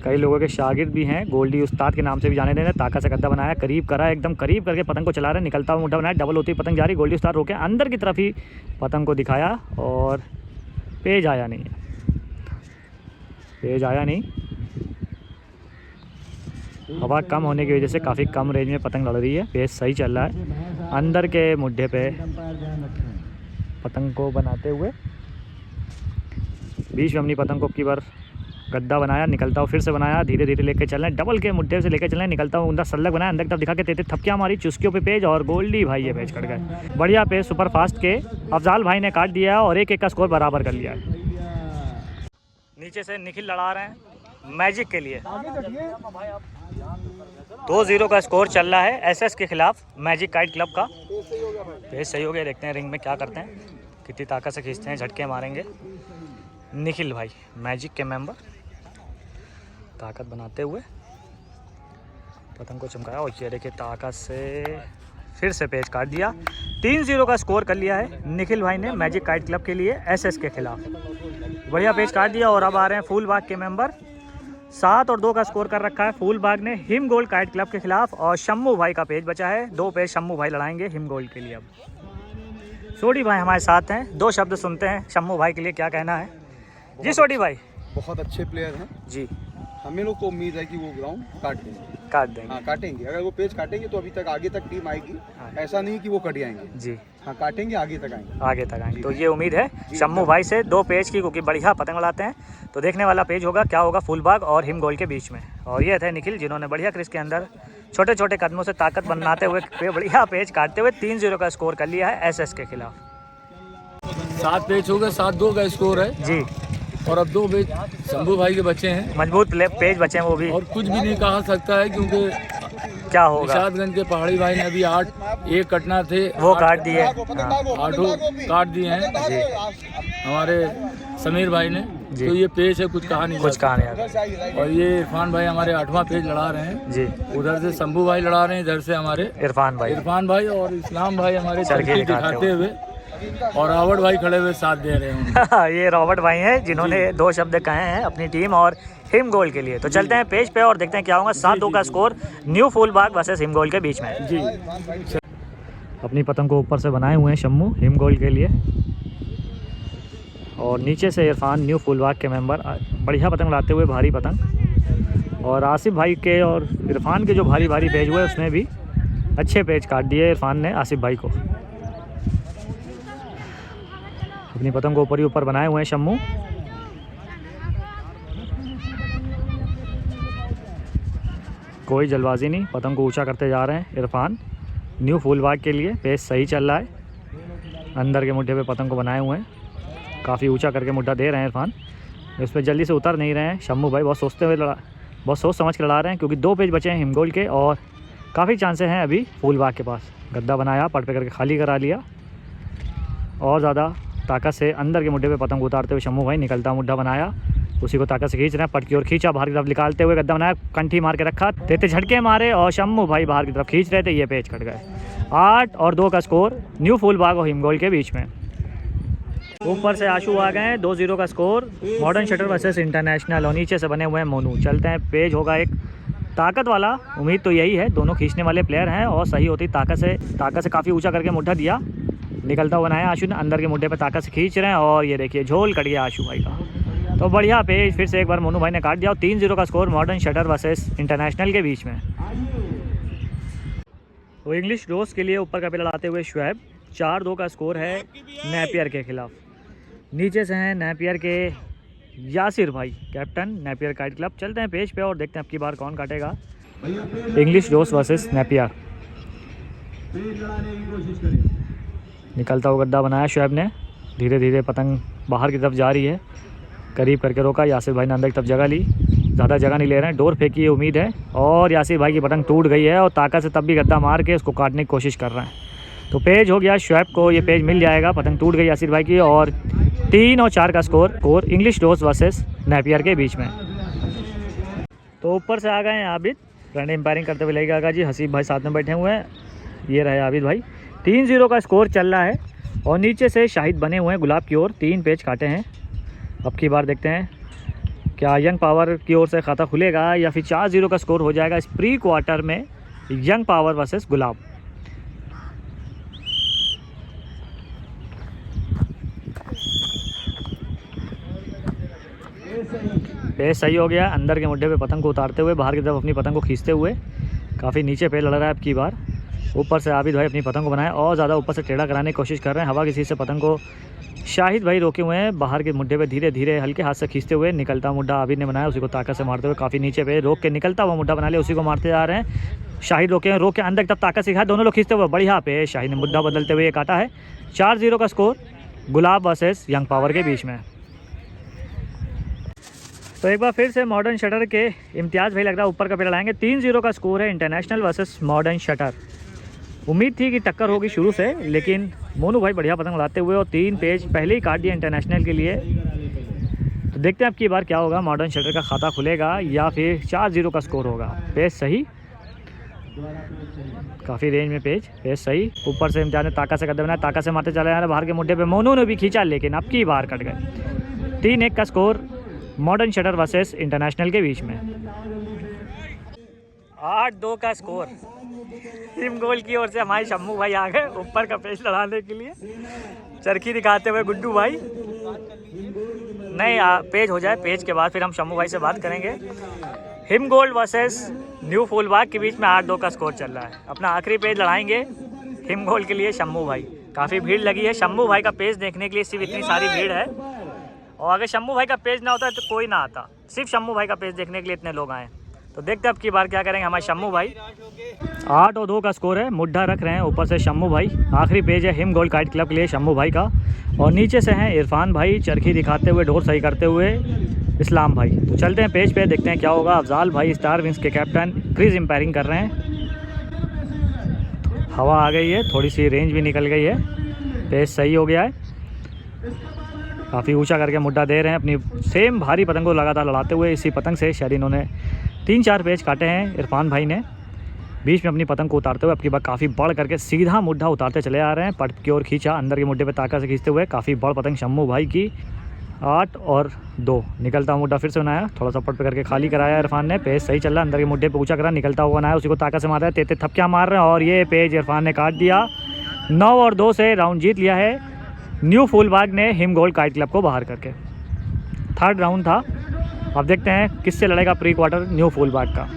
कई लोगों के शागिर्द भी हैं, गोल्डी उस्ताद के नाम से भी जाने देते हैं। ताकत से गद्दा बनाया, करीब करा, एकदम करीब करके पतंग को चला रहे हैं। निकलता हुआ मुड्डा बनाया, डबल होती पतंग जा रही। गोल्डी उस्ताद रोके अंदर की तरफ ही पतंग को दिखाया और पेज आया नहीं है। पेज आया नहीं। हवा कम होने की वजह से काफ़ी कम रेंज में पतंग लड़ रही है। पेज सही चल रहा है। अंदर के मुड्ढे पे पतंग को बनाते हुए बीच में अपनी पतंग को की बार गद्दा बनाया, निकलता हुआ फिर से बनाया, धीरे धीरे लेके चल रहे हैं। डबल के मुड्ढे से लेके चल रहे हैं। निकलता हुआ उंदा सल्लक बनाया, अंदर की तरफ दिखा के 33 थपकियाँ मारी, चुस्कियों पे पेज और गोल्डी भाई ये पेज कट गए। बढ़िया पेज सुपर फास्ट के अफजाल भाई ने काट दिया और 1-1 का स्कोर बराबर कर लिया। नीचे से निखिल लड़ा रहे हैं मैजिक के लिए। 2-0 का स्कोर चल रहा है SS के खिलाफ मैजिक काइट क्लब का। पेज सही हो गया। देखते हैं रिंग में क्या करते हैं, कितनी ताकत से खींचते हैं, झटके मारेंगे। निखिल भाई मैजिक के मेंबर ताकत बनाते हुए पतंग को चमकाया और ये देखिए ताकत से फिर से पेज काट दिया। 3-0 का स्कोर कर लिया है निखिल भाई ने मैजिक काइट क्लब के लिए SS के खिलाफ। बढ़िया पेज काट दिया और अब आ रहे हैं फूल बाग के मेंबर। 7-2 का स्कोर कर रखा है फूल बाग ने हिम गोल्ड काइट क्लब के खिलाफ और शम्मू भाई का पेज बचा है। 2 पेज शम्मू भाई लड़ाएंगे हिम गोल्ड के लिए। अब सोडी भाई हमारे साथ हैं, 2 शब्द सुनते हैं शम्मू भाई के लिए क्या कहना है। जी सोडी भाई। बहुत अच्छे प्लेयर हैं जी। हमें लोग को उम्मीद है कि वो ग्राउंड काट देंगे। हाँ काटेंगे। अगर वो पेज काटेंगे तो अभी तक आगे तक टीम आएगी। ऐसा नहीं कि वो कट जाएंगे जी। हाँ काटेंगे, आगे तक आएंगे। तो ये उम्मीद है शम्मू भाई से 2 पेज की, क्योंकि बढ़िया पतंग उड़ाते हैं। तो देखने वाला पेज होगा क्या होगा फूलबाग और हिम गोल्ड के बीच में। और ये थे निखिल जिन्होंने बढ़िया क्रिस के अंदर छोटे छोटे कदमों से ताकत बनाते हुए बढ़िया पेज काटते हुए 3-0 का स्कोर कर लिया है SS के खिलाफ। 7 पेज हो गए, 7-2 का स्कोर है जी। और अब 2 पेज शंभू भाई के बच्चे हैं, मजबूत पेज बचे हैं वो भी। और कुछ भी नहीं कहा सकता है क्योंकि क्या होगा। निषादगंज के पहाड़ी भाई ने अभी 8 कटना थे, वो काट दिए। 8 काट दिए हैं जी हमारे समीर भाई ने। तो ये पेज है, कुछ कहा नहीं। और ये इरफान भाई हमारे 8वां पेज लड़ा रहे हैं जी। उधर से शंभू भाई लड़ा रहे हैं, इधर से हमारे इरफान भाई और इस्लाम भाई हमारे चरखी दिखाते हुए, और रॉबर्ट भाई खड़े हुए साथ दे रहे हैं। ये रॉबर्ट भाई हैं जिन्होंने 2 शब्द कहे हैं अपनी टीम और हिम गोल्ड के लिए। तो चलते हैं पेज पे और देखते हैं क्या होगा। 7-2 का score new Phoolbagh versus him gold के बीच में जी। अपनी पतंग को ऊपर से बनाए हुए हैं शम्मू हिम गोल्ड के लिए, और नीचे से इरफान न्यू फूलबाग के मेंबर बढ़िया पतंग लाते हुए, भारी पतंग। और आसिफ भाई के और इरफान के जो भारी पेज हुए उसमें भी अच्छे पेज काट दिए इरफान ने आसिफ भाई को। अपनी पतंग को ऊपर ही ऊपर बनाए हुए हैं शम्मू। कोई जल्दबाजी नहीं, पतंग को ऊंचा करते जा रहे हैं इरफान न्यू फूलबाग के लिए। पेज सही चल रहा है। अंदर के मुड्ढे पे पतंग को बनाए हुए हैं, काफ़ी ऊंचा करके मुड्ढा दे रहे हैं इरफान। इस पर जल्दी से उतर नहीं रहे हैं शम्मू भाई, बहुत सोच समझ के लड़ा रहे हैं, क्योंकि 2 पेज बचे हैं हिमगोल्ड के और काफ़ी चांसेस हैं अभी फूलबाग के पास। गद्दा बनाया, पट पे करके खाली करा लिया और ज़्यादा ताकत से अंदर के मुड्ढे पे पतंग उतारते हुए शम्मू भाई निकलता मुड्ढा बनाया, उसी को ताकत से खींच रहे हैं। पट की ओर खींचा, बाहर की तरफ निकालते हुए गद्दा बनाया, कंठी मार के रखा, देते झटके मारे और शम्मू भाई बाहर की तरफ खींच रहे थे, ये पेज कट गए। 8-2 का स्कोर न्यू फूलबाग और हिमगोल्ड के बीच में। ऊपर से आशु आ गए, 2-0 का score modern shutter versus international, और नीचे से बने हुए हैं मोनू। चलते हैं, पेज होगा एक ताकत वाला, उम्मीद तो यही है, दोनों खींचने वाले प्लेयर हैं और सही होती ताकत से काफ़ी ऊंचा करके मुड्ढा दिया, निकलता हुआ बनाया आशु ने, अंदर के मुड्ढे पे ताकत से खींच रहे हैं और ये देखिए झोल कट गया आशु भाई का। तो बढ़िया पेज फिर से एक बार मोनू भाई ने काट दिया और 3-0 का score modern shutter versus international के बीच में। तो इंग्लिश रोज के लिए ऊपर का पेला लाते हुए शुएब, 4-2 का स्कोर है नेपियर के खिलाफ। नीचे से हैं नेपियर के यासिर भाई, कैप्टन नेपियर काइट क्लब। चलते हैं पेज पे और देखते हैं अब की बार कौन काटेगा। इंग्लिश रोज वर्सेस नेपियर। निकलता हुआ गद्दा बनाया शुएब ने, धीरे धीरे पतंग बाहर की तरफ जा रही है, करीब करके रोका। यासिर भाई ने अंदर की तरफ जगह ली, ज़्यादा जगह नहीं ले रहे हैं, डोर फेंकी उम्मीद है और यासिर भाई की पतंग टूट गई है और ताकत से तब भी गद्दा मार के उसको काटने की कोशिश कर रहे हैं। तो पेज हो गया शुएब को, ये पेज मिल जाएगा। पतंग टूट गई यासिर भाई की और 3 और 4 का स्कोर इंग्लिश रोज वर्सेस नेपियर के बीच में। तो ऊपर से आ गए हैं आबिद, रन एम्पायरिंग करते हुए लेके आगा जी। हसीब भाई साथ में बैठे हुए हैं, ये रहे आबिद भाई। 3-0 का स्कोर चल रहा है और नीचे से शाहिद बने हुए हैं गुलाब की ओर, 3 पेज काटे हैं। अब की बार देखते हैं क्या यंग पावर की ओर से खाता खुलेगा या फिर 4-0 का स्कोर हो जाएगा इस प्री क्वार्टर में यंग पावर वर्सेस गुलाब। पेज सही हो गया, अंदर के मुड्ढे पे पतंग को उतारते हुए बाहर की तरफ अपनी पतंग को खींचते हुए काफ़ी नीचे पे लड़ रहा है अब की बार। ऊपर से आबिद भाई अपनी पतंग को बनाए और ज़्यादा ऊपर से टेढ़ा कराने की कोशिश कर रहे हैं। हवा किसी से पतंग को शाहिद भाई रोके हुए हैं, बाहर के मुड्ढे पे धीरे धीरे हल्के हाथ से खींचते हुए। निकलता मुड्ढा आबिद ने बनाया, उसी को ताकत से मारते हुए काफ़ी नीचे पे रोक के निकलता हुआ मुड्ढा बना लिया, उसी को मारते जा रहे हैं। शाहिद रोके अंदर तब ताकत सिखाया, दोनों लोग खींचते हुए बढ़िया पे शाहिद ने मुड्ढा बदलते हुए ये काटा है। 4-0 का स्कोर गुलाब वर्सेस यंग पावर के बीच में। तो एक बार फिर से मॉडर्न शटर के इम्तियाज़ भाई लग रहा है ऊपर का पेड़ लाएंगे। 3-0 का स्कोर है इंटरनेशनल वर्सेस मॉडर्न शटर। उम्मीद थी कि टक्कर होगी शुरू से, लेकिन मोनू भाई बढ़िया पतंग उड़ाते हुए और 3 पेज पहले ही काट दिया इंटरनेशनल के लिए। तो देखते हैं अब की बार क्या होगा, मॉडर्न शटर का खाता खुलेगा या फिर 4-0 का स्कोर होगा। पेज सही, काफ़ी रेंज में पेज सही। ऊपर से इम्तियाज़ ने ताकत से गद्दा बनाया, ताकत से मारते चले जा रहे बाहर के मुड्ढे पे। मोनू ने भी खींचा लेकिन अब की बार कट गए। 3-1 का score modern shutter versus international के बीच में। 8-2 का स्कोर टीम गोल की ओर से हमारे शम्मू भाई आ गए ऊपर का पेज लड़ाने के लिए। चरखी दिखाते हुए गुड्डू भाई, नहीं पेज हो जाए, पेज के बाद फिर हम शम्मू भाई से बात करेंगे। Him gold versus new Phoolbagh के बीच में 8-2 का स्कोर चल रहा है। अपना आखिरी पेज लड़ाएंगे हिम गोल्ड के लिए शम्मू भाई। काफ़ी भीड़ लगी है शम्मू भाई का पेज देखने के लिए, सिर्फ इतनी सारी भीड़ है। और अगर शम्मू भाई का पेज ना होता है तो कोई ना आता, सिर्फ शम्मू भाई का पेज देखने के लिए इतने लोग आए। तो देखते हैं अब की बार क्या करेंगे हमारे शम्मू भाई। 8-2 का स्कोर है, मुड्ढा रख रहे हैं ऊपर से शम्मू भाई। आखिरी पेज है हिम गोल्ड काइट क्लब के लिए शम्मू भाई का और नीचे से हैं इरफान भाई चरखी दिखाते हुए, डोर सही करते हुए इस्लाम भाई। तो चलते हैं पेज पे, देखते हैं क्या होगा। अफजाल भाई स्टार विंग्स के कैप्टन क्रीज एम्पायरिंग कर रहे हैं। हवा आ गई है, थोड़ी सी रेंज भी निकल गई है, पेज सही हो गया है। काफ़ी ऊंचा करके मुड्ढा दे रहे हैं अपनी सेम भारी पतंग को लगातार लड़ाते हुए। इसी पतंग से शायद इन्होंने 3-4 पेज काटे हैं इरफान भाई ने, बीच में अपनी पतंग को उतारते हुए। अब की बार काफ़ी बढ़ करके सीधा मुड्ढा उतारते चले आ रहे हैं, पट की ओर खींचा, अंदर के मुड्ढे पे ताकत से खींचते हुए। काफ़ी बड़ पतंग शम्मू भाई की। 8-2 निकलता हुआ मुड्ढा फिर से बनाया, थोड़ा सा पट पे करके खाली कराया इरफान ने। पेज सही चल रहा है, अंदर के मुड्ढे पे ऊंचा करा, निकलता हुआ बनाया, उसी को ताकत से मार रहा है। तेते थपकियाँ मार रहे हैं और ये पेज इरफान ने काट दिया। 9-2 से राउंड जीत लिया है न्यू फूलबाग ने हिम गोल्ड काइट क्लब को बाहर करके। 3rd राउंड था, अब देखते हैं किससे लड़ेगा प्री क्वार्टर न्यू फूलबाग का।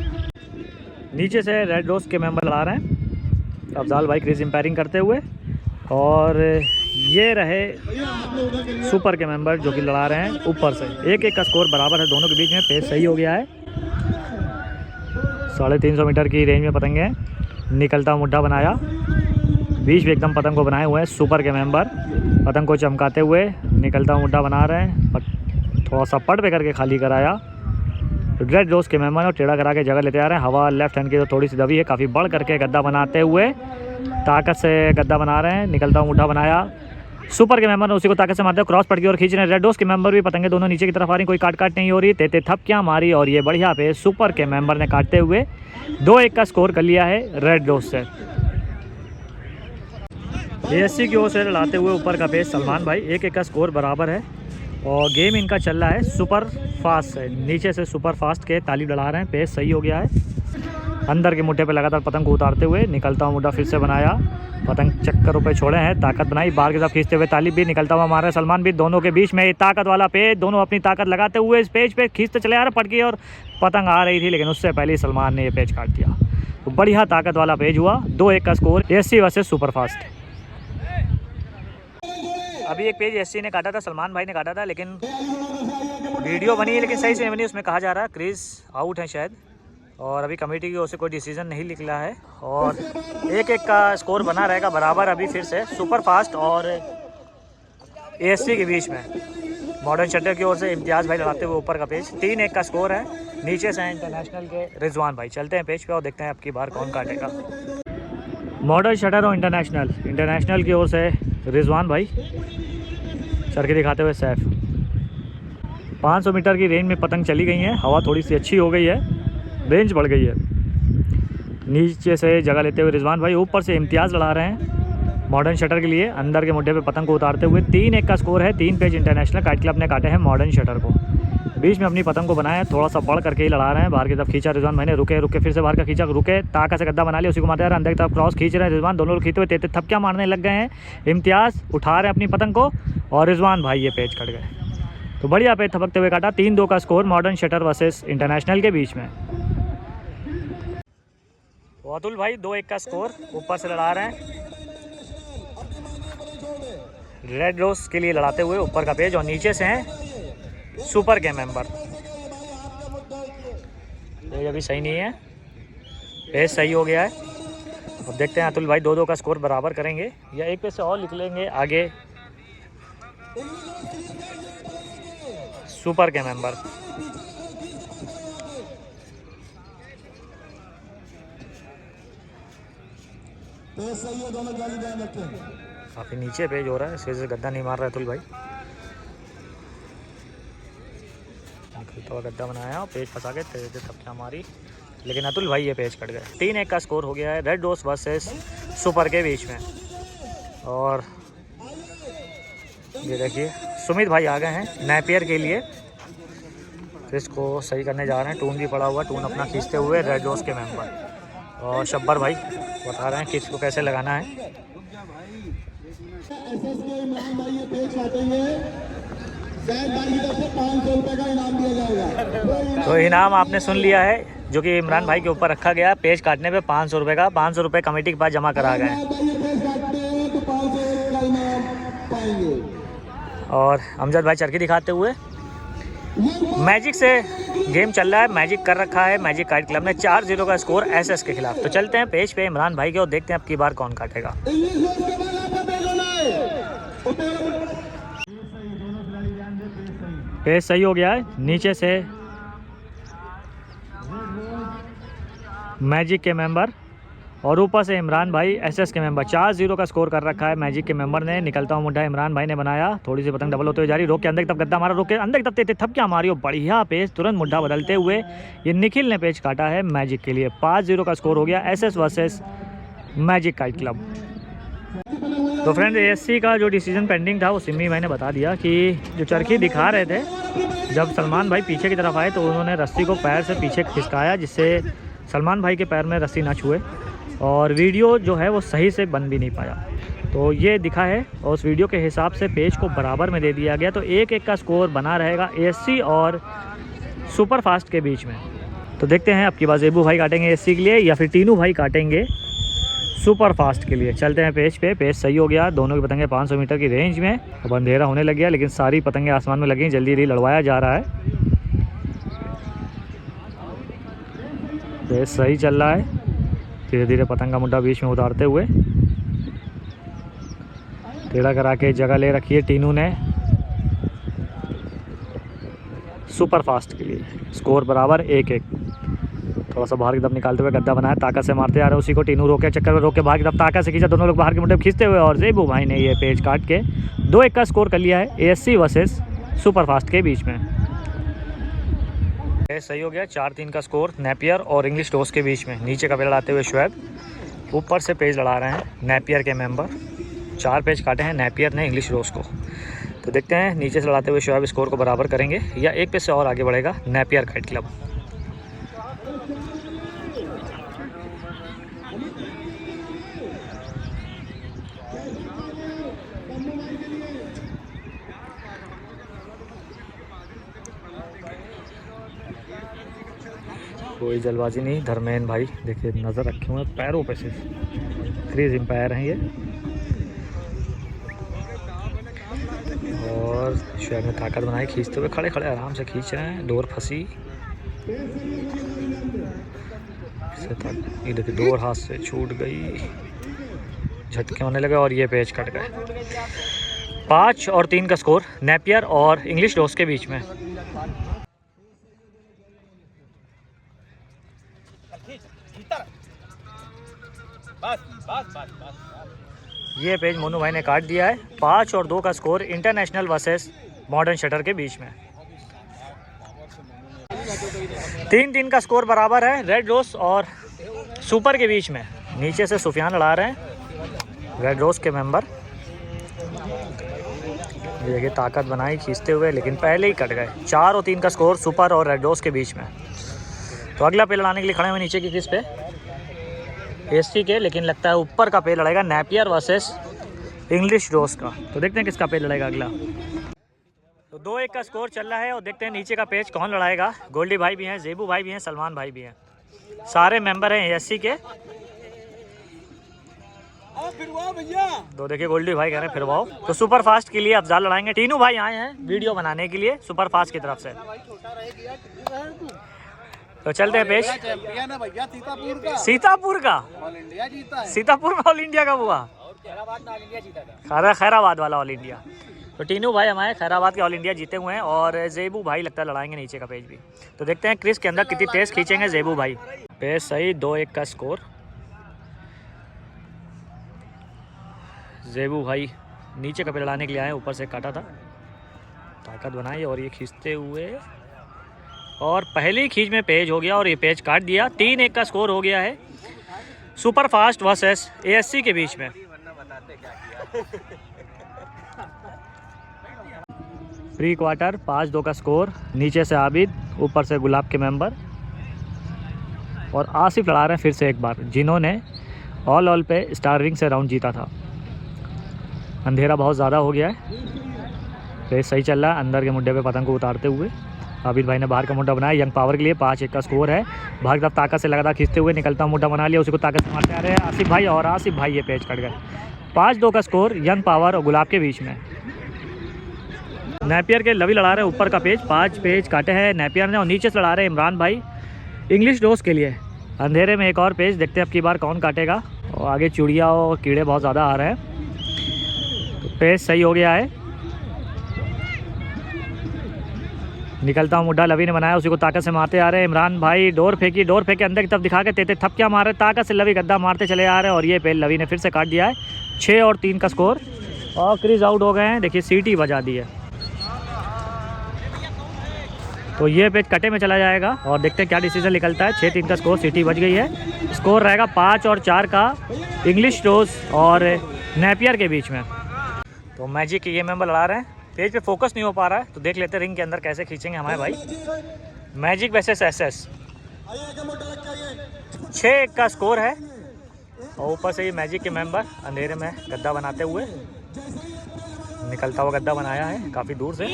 नीचे से रेड रोज के मेंबर लड़ा रहे हैं, अफजाल भाई क्रीज एम्पायरिंग करते हुए और ये रहे सुपर के मेंबर जो कि लड़ा रहे हैं ऊपर से। 1-1 का स्कोर बराबर है दोनों के बीच में। पेज सही हो गया है, 350 मीटर की रेंज में पतंग है। निकलता मुड्ढा बनाया, बीच में एकदम पतंग को बनाए हुए हैं सुपर के मेंबर, पतंग को चमकाते हुए निकलता मुड्ढा बना रहे हैं। थोड़ा सा पट पे करके खाली कराया रेड रोज के मेंबर और टेढ़ा करा के जगह लेते आ रहे हैं। हवा लेफ्ट हैंड की तो थोड़ी सी दबी है, काफ़ी बढ़ करके गद्दा बनाते हुए ताकत से गद्दा बना रहे हैं। निकलता मुड्ढा बनाया सुपर के मेंबर ने, उसी को ताकत से मारते हुए क्रॉस पट की ओर खींच रहे हैं। रेड रोज के मेंबर भी पतंगे दोनों नीचे की तरफ आ रही, कोई काट नहीं हो रही। तेते थपकियाँ मारी और ये बढ़िया पे सुपर के मेंबर ने काटते हुए 2-1 का स्कोर कर लिया है रेड रोज से। ASC की ओर से लड़ाते हुए ऊपर का पेज सलमान भाई। 1-1 का स्कोर बराबर है और गेम इनका चल रहा है सुपर फास्ट से। नीचे से सुपर फास्ट के ताली लड़ा रहे हैं, पेज सही हो गया है। अंदर के मुड्ढे पे लगातार पतंग को उतारते हुए निकलता हुआ मुड्ढा फिर से बनाया, पतंग चक्करों पे छोड़े हैं, ताकत बनाई, बाहर की तरफ खींचते हुए तालिब भी निकलता हुआ मार रहे सलमान भी, दोनों के बीच में ताकत वाला पेज, दोनों अपनी ताकत लगाते हुए इस पेज पे खींचते चले आ रहे पटकी, और पतंग आ रही थी लेकिन उससे पहले ही सलमान ने ये पेज काट दिया। तो बढ़िया ताकत वाला पेज हुआ, 2-1 का स्कोर एएससी वर्सेस सुपरफास्ट। अभी एक पेज एएससी ने काटा था, सलमान भाई ने काटा था, लेकिन वीडियो बनी है लेकिन सही से नहीं बनी। उसमें कहा जा रहा है क्रीज आउट है शायद, और अभी कमेटी की ओर से कोई डिसीजन नहीं निकला है, और 1-1 का स्कोर बना रहेगा बराबर अभी फिर से सुपरफास्ट और एएससी के बीच में। मॉडर्न शटर की ओर से इम्तियाज़ भाई लड़ाते हुए ऊपर का पेज, 3-1 का स्कोर है। नीचे से इंटरनेशनल के रिजवान भाई। चलते हैं पेज पे और देखते हैं अब की बार कौन काटेगा। मॉडर्न शटर और इंटरनेशनल की ओर से रिजवान भाई, चरखी दिखाते हुए सैफ। 500 मीटर की रेंज में पतंग चली गई है, हवा थोड़ी सी अच्छी हो गई है, रेंज बढ़ गई है। नीचे से जगह लेते हुए रिजवान भाई, ऊपर से इम्तियाज़ लड़ा रहे हैं मॉडर्न शटर के लिए, अंदर के मुड्ढे पे पतंग को उतारते हुए। 3-1 का स्कोर है। 3 पेज इंटरनेशनल काइट क्लब ने काटे हैं मॉडर्न शटर को। बीच में अपनी पतंग को बनाया, थोड़ा सा बढ़ करके ही लड़ा रहे हैं। बाहर की तरफ खींचा रिजवान भाई ने, रुके फिर से बाहर का खींचा, रुके ताका से गद्दा बना लिया, उसी को मारते हैं। अंदर की तरफ क्रॉस खींच रहे हैं रिजवान, दोनों लोग खींचते हुए तेते थपकियां मारने लग गए हैं। इम्तियाज़ उठा रहे हैं अपनी पतंग को, और रिजवान भाई ये पेज कट गए। तो बढ़िया पेज थपकते हुए काटा। 3-2 का score modern shutter versus international के बीच में। अतुल भाई 2-1 का स्कोर, ऊपर से लड़ा रहे हैं रेड रोज के लिए लड़ाते हुए ऊपर का पेज, और नीचे से हैं सुपर के मेंबर। पेज अभी सही नहीं है, पेज सही हो गया है। अब देखते हैं अतुल भाई 2-2 का स्कोर बराबर करेंगे या एक पेज से और लिख लेंगे आगे सुपर के मेंबर। काफ़ी नीचे पेज हो रहा है, इस वजह से गद्दा नहीं मार रहा है अतुल भाई। निकलता हुआ गद्दा बनाया, पेज फंसा के तेज थपकियां मारी, लेकिन अतुल भाई ये पेज कट गए। 3-1 का स्कोर हो गया है रेड रोज वर्सेस सुपर के बीच में। और ये देखिए सुमित भाई आ गए हैं नेपियर के लिए, इसको सही करने जा रहे हैं। टून भी पड़ा हुआ, टून अपना खींचते हुए रेड रोज के मेंबर। और शब्बर भाई बता रहे हैं कि इसको कैसे लगाना है। तो इनाम आपने सुन लिया है, जो कि इमरान भाई के ऊपर रखा गया। पेज काटने पे 500 रुपये का, 500 रुपये कमेटी के पास जमा करा गए हैं। और अमजद भाई चरखी दिखाते हुए, मैजिक से गेम चल रहा है, मैजिक कर रखा है मैजिक काइट क्लब ने। 4-0 का स्कोर एसएस के खिलाफ। तो चलते हैं पेज पे इमरान भाई के और देखते हैं अब की बार कौन काटेगा। पेज सही हो गया है, नीचे से मैजिक के मेंबर और ऊपर से इमरान भाई एसएस के मेंबर। 4-0 का स्कोर कर रखा है मैजिक के मेंबर ने। निकलता हुआ मुड्ढा इमरान भाई ने बनाया, थोड़ी सी पतंग डबल होते हुए जारी, रोक के अंदर की तरफ गद्दा मारा, रोक के अंदर की तरफ थपकियां मारी और बढ़िया पेज तुरंत मुड्ढा बदलते हुए ये निखिल ने पेज काटा है मैजिक के लिए। 5-0 का स्कोर हो गया SS versus magic kite club. तो फ्रेंड एएससी का जो डिसीजन पेंडिंग था वो सिम्मी भाई ने बता दिया कि जो चरखी दिखा रहे थे, जब सलमान भाई पीछे की तरफ आए तो उन्होंने रस्सी को पैर से पीछे खिसकाया, जिससे सलमान भाई के पैर में रस्सी ना छुए, और वीडियो जो है वो सही से बन भी नहीं पाया। तो ये दिखा है और उस वीडियो के हिसाब से पेज को बराबर में दे दिया गया। तो 1-1 का स्कोर बना रहेगा एएससी और सुपर फास्ट के बीच में। तो देखते हैं अब की बार जेबू भाई काटेंगे एएससी के लिए या फिर टीनू भाई काटेंगे सुपर फास्ट के लिए। चलते हैं पेज पे। पेज सही हो गया, दोनों की पतंगे 500 मीटर की रेंज में। अब अंधेरा होने लग गया लेकिन सारी पतंगे आसमान में लगी, जल्दी जल्दी लड़वाया जा रहा है। पेज सही चल रहा है, धीरे धीरे पतंग का मुड्ढा बीच में उतारते हुए टेढ़ा करा के जगह ले रखी है टीनू ने सुपर फास्ट के लिए। स्कोर बराबर 1-1। थोड़ा सा बाहर की तरफ निकालते हुए गद्दा बनाया, ताकत से मारते आ रहे, उसी को टीनू रोके, चक्कर में रोक के बाहर की तरफ ताकत से खींचा, दोनों लोग बाहर के मुड्ढे खींचते हुए, और जेबू भाई ने ये पेज काट के 2-1 का स्कोर कर लिया है एएससी वर्सेस सुपर फास्ट के बीच में। सही हो गया, 4-3 का स्कोर नेपियर और इंग्लिश रोज के बीच में। नीचे का पेज लड़ाते हुए शुएब, ऊपर से पेज लड़ा रहे हैं नेपियर के मेंबर। 4 पेज काटे हैं नेपियर ने इंग्लिश रोज को। तो देखते हैं नीचे से लड़ाते हुए शुएब स्कोर को बराबर करेंगे या एक पेज से और आगे बढ़ेगा नेपियर काइट क्लब। कोई जल्दबाजी नहीं। धर्मेंद्र भाई देखिए नज़र रखे हुए हैं पैरों पे से, क्रीज एम्पायर हैं ये। और शहर में ताकत बनाई खींचते हुए, खड़े खड़े आराम से खींच रहे हैं। डोर फंसी, ये देखिए डोर हाथ से छूट गई, झटके होने लगे और ये पेच कट गए। 5 और 3 का स्कोर नेपियर और इंग्लिश रोज के बीच में। ये पेज मोनू भाई ने काट दिया है। 5 और 2 का score international versus modern shutter के बीच में। 3-3 का स्कोर बराबर है रेड रोज और सुपर के बीच में। नीचे से सुफियान लड़ा रहे हैं रेड रोज के मेंबर। देखिए ताकत बनाई खींचते हुए, लेकिन पहले ही कट गए। 4 और 3 का स्कोर सुपर और रेड रोज के बीच में। तो अगला पे लड़ाने के लिए खड़े हुए नीचे की किस पे, एसटी के, लेकिन लगता है ऊपर का पे लड़ेगा नेपियर वर्सेस इंग्लिश रोज का। तो देखते हैं किसका पे लड़ेगा अगला। तो 2-1 का स्कोर चल रहा है और देखते हैं नीचे का पेज कौन लड़ाएगा। गोल्डी भाई भी हैं, जेबू भाई भी हैं, सलमान भाई भी हैं, सारे मेंबर हैं एएससी के। तो देखिए गोल्डी भाई कह रहे हैं फिरवाओ। तो सुपर फास्ट के लिए अफजाल लड़ाएंगे। तीनों भाई आए हैं वीडियो बनाने के लिए सुपर फास्ट की तरफ से। तो चलते हैं पेश। सीतापुर का सीतापुर में ऑल इंडिया का हुआ, खैराबाद वाला ऑल इंडिया। तो तीनों भाई हमारे खैराबाद के ऑल इंडिया जीते हुए हैं और जेबू भाई लगता है लड़ाएंगे नीचे का पेज भी। तो देखते हैं क्रिस के अंदर कितनी तेज खींचेंगे जेबू भाई। पेज सही, 2-1 का स्कोर। जेबू भाई नीचे का पे लड़ाने के लिए आए, ऊपर से काटा था, ताकत बनाई और ये खींचते हुए, और पहली खींच में पेज हो गया और ये पेज काट दिया। 3-1 का स्कोर हो गया है सुपर फास्ट वर्सेस एएससी के बीच में। प्री क्वार्टर 5-2 का स्कोर। नीचे से आबिद, ऊपर से गुलाब के मेंबर और आसिफ लड़ा रहे हैं फिर से एक बार, जिन्होंने ऑल पे स्टार से राउंड जीता था। अंधेरा बहुत ज़्यादा हो गया है, पेज सही चल रहा है। अंदर के मुड्डे पे पतंग को उतारते हुए आबिद भाई ने बाहर का मुड्डा बनाया। यंग पावर के लिए 5-1 का स्कोर है। बाहर की तरफ ताकत से लगातार खींचते हुए निकलता मुड्डा बना लिया, उसी को ताकत से मारते आ रहे हैं आसिफ भाई, और आसिफ भाई ये पेज कट गए। 5-2 का स्कोर यंग पावर और गुलाब के बीच में। नेपियर के लवी लड़ा रहे हैं ऊपर का पेज, 5 पेज काटे हैं नेपियर ने, और नीचे से लड़ा रहे हैं इमरान भाई इंग्लिश रोज के लिए। अंधेरे में एक और पेज, देखते हैं अब की बार कौन काटेगा। और आगे चूड़िया और कीड़े बहुत ज़्यादा आ रहे हैं। तो पेज सही हो गया है। निकलता हूँ मुड्डा लवी ने बनाया, उसी को ताकत से मारते आ रहे हैं इमरान भाई। डोर फेंकी, डोर फेंके अंदर की तरफ दिखा के तेते थपकियाँ मार रहे, ताकत से लवी गद्दा मारते चले आ रहे हैं और ये पेज लवी ने फिर से काट दिया है। 6 और 3 का स्कोर और क्रीज आउट हो गए हैं। देखिए सीटी बजा दी है, तो ये पेज कटे में चला जाएगा और देखते हैं क्या डिसीजन निकलता है। 6-3 का स्कोर, सीटी बज गई है। स्कोर रहेगा 5 और 4 का इंग्लिश रोज और नेपियर के बीच में। तो मैजिक के ये मेंबर लड़ा रहे हैं, पेज पे फोकस नहीं हो पा रहा है, तो देख लेते हैं रिंग के अंदर कैसे खींचेंगे हमारे भाई। मैजिक वर्सेस एसएस, 6-1 का स्कोर है और ऊपर से ये मैजिक के मेंबर अंधेरे में गद्दा बनाते हुए, निकलता हुआ गद्दा बनाया है काफ़ी दूर से।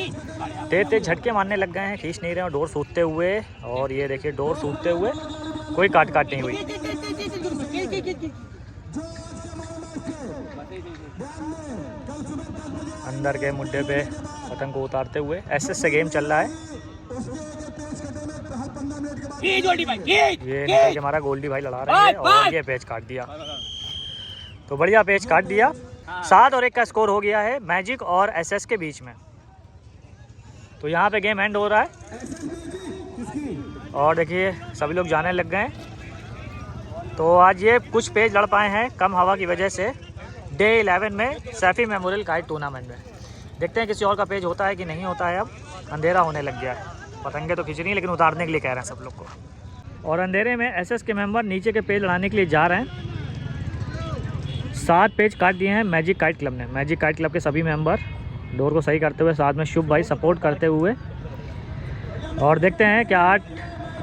तेज झटके मारने लग गए हैं, खींच नहीं रहे हैं, डोर सूखते हुए, और ये देखिए डोर सूखते हुए कोई काट नहीं हुई। अंदर के मुड्डे पे पतंग को उतारते हुए एसएस से गेम चल रहा है। ये निकल के हमारा गोल्डी भाई लड़ा रहे हैं और ये पेज काट दिया, तो बढ़िया पेज काट दिया। 7 और 1 का स्कोर हो गया है मैजिक और एसएस के बीच में। तो यहाँ पे गेम एंड हो रहा है और देखिए सभी लोग जाने लग गए हैं। तो आज ये कुछ पेज लड़ पाए हैं कम हवा की वजह से डे 11 में सैफी मेमोरियल काइट टूर्नामेंट में। देखते हैं किसी और का पेज होता है कि नहीं होता है। अब अंधेरा होने लग गया है, पतंगे तो खींच रही हैं लेकिन उतारने के लिए कह रहे हैं सब लोग को। और अंधेरे में एसएस के मेंबर नीचे के पेज लड़ाने के लिए जा रहे हैं। 7 पेज काट दिए हैं मैजिक काइट क्लब ने। मैजिक काइट क्लब के सभी मेंबर डोर को सही करते हुए, साथ में शुभ भाई सपोर्ट करते हुए, और देखते हैं क्या 8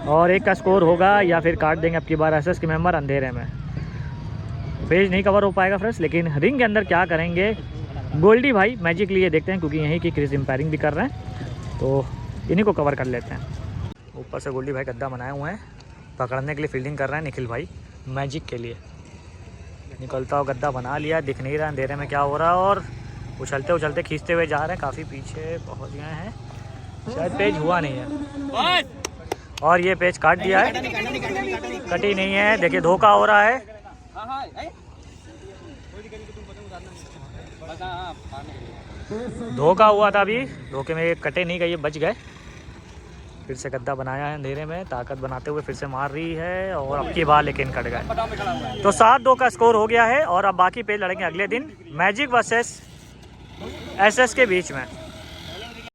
और 1 का स्कोर होगा या फिर काट देंगे अब की बार एसएस के मेंबर अंधेरे में। पेज नहीं कवर हो पाएगा फ्रेंड्स, लेकिन रिंग के अंदर क्या करेंगे गोल्डी भाई मैजिक लिए देखते हैं, क्योंकि यहीं की क्रीज एम्पायरिंग भी कर रहे हैं, तो इन्हीं को कवर कर लेते हैं। ऊपर से गोल्डी भाई गद्दा बनाए हुए हैं पकड़ने के लिए फील्डिंग कर रहे हैं निखिल भाई मैजिक के लिए। निकलता हुआ गद्दा बना लिया, दिख नहीं रहा अंधेरे में क्या हो रहा है, और उछलते उछलते खींचते हुए जा रहे हैं, काफ़ी पीछे पहुंच गए हैं, शायद पेज हुआ नहीं है और ये पेज काट दिया है, कटी नहीं है। देखिए धोखा हो रहा है, धोखा हुआ था अभी, धोखे में ये कटे नहीं गए, ये बच गए। फिर से गद्दा बनाया है अंधेरे में, ताकत बनाते हुए फिर से मार रही है और अब की बार लेकिन कट गए। तो 7-2 का स्कोर हो गया है और अब बाकी पेज लड़ेंगे अगले दिन मैजिक वर्सेस एसएस के बीच में।